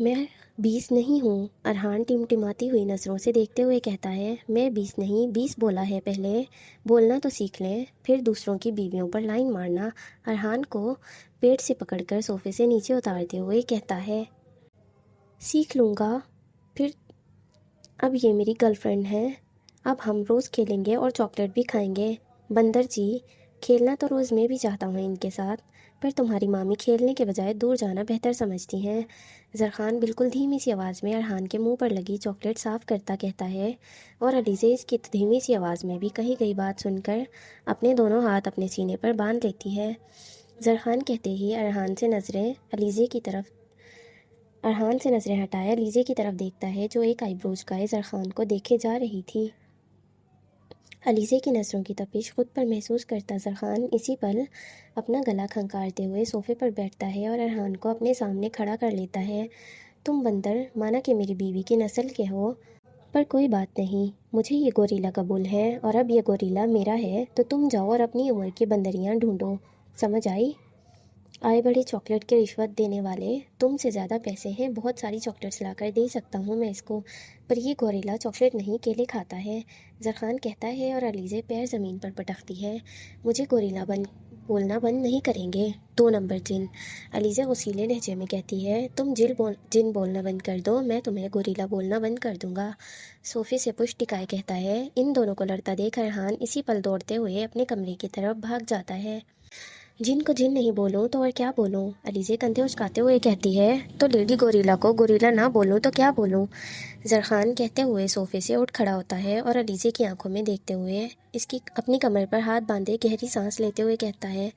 میں 20 نہیں ہوں، ارحان ٹمٹماتی ہوئی نظروں سے دیکھتے ہوئے کہتا ہے۔ میں 20 نہیں 20 بولا ہے، پہلے بولنا تو سیکھ لیں، پھر دوسروں کی بیویوں پر لائن مارنا۔ ارحان کو پیٹ سے پکڑ کر صوفے سے نیچے اتارتے ہوئے کہتا ہے۔ سیکھ لوں گا، پھر اب یہ میری گرل فرینڈ ہے، اب ہم روز کھیلیں گے اور چاکلیٹ بھی کھائیں گے۔ بندر جی، کھیلنا تو روز میں بھی چاہتا ہوں ان کے ساتھ، پر تمہاری مامی کھیلنے کے بجائے دور جانا بہتر سمجھتی ہیں۔ زرخان بالکل دھیمی سی آواز میں ارحان کے منہ پر لگی چاکلیٹ صاف کرتا کہتا ہے، اور علیزے اس کی دھیمی سی آواز میں بھی کہی گئی بات سن کر اپنے دونوں ہاتھ اپنے سینے پر باندھ لیتی ہے۔ زرخان کہتے ہی ارحان سے نظریں ہٹائے علیزے کی طرف دیکھتا ہے، جو ایک آئی برو جھکائے زرخان کو دیکھے جا رہی تھی۔ علیزے کی نظروں کی تپش خود پر محسوس کرتا زرخان اسی پل اپنا گلا کھنکارتے ہوئے صوفے پر بیٹھتا ہے اور ارحان کو اپنے سامنے کھڑا کر لیتا ہے۔ تم بندر، مانا کہ میری بیوی کی نسل کے ہو، پر کوئی بات نہیں، مجھے یہ گوریلا قبول ہے، اور اب یہ گوریلا میرا ہے، تو تم جاؤ اور اپنی عمر کی بندریاں ڈھونڈو، سمجھ آئی؟ آئے بڑے چاکلیٹ کے رشوت دینے والے، تم سے زیادہ پیسے ہیں، بہت ساری چاکلیٹس لا کر دے سکتا ہوں میں اس کو، پر یہ گوریلا چاکلیٹ نہیں کیلے کھاتا ہے۔ زرخان کہتا ہے اور علیزے پیر زمین پر پٹکتی ہے۔ مجھے گوریلا بولنا بند نہیں کریں گے 2 نمبر جن۔ علیزے غصیلے لہجے میں کہتی ہے، تم جن بولنا بند کر دو، میں تمہیں گوریلا بولنا بند کر دوں گا۔ صوفے سے پشت ٹکائے کہتا ہے۔ ان دونوں کو لڑتا دیکھ ارحان اسی پل دوڑتے ہوئے اپنے کمرے کی طرف بھاگ جاتا ہے۔ جن کو جن نہیں بولوں تو اور کیا بولوں؟ علیزے کندھے اچکاتے ہوئے کہتی ہے، تو لیڈی گوریلا کو گوریلا نہ بولوں تو کیا بولوں؟ زرخان کہتے ہوئے صوفے سے اٹھ کھڑا ہوتا ہے اور علیزے کی آنکھوں میں دیکھتے ہوئے اس کی اپنی کمر پر ہاتھ باندھے گہری سانس لیتے ہوئے کہتا ہے،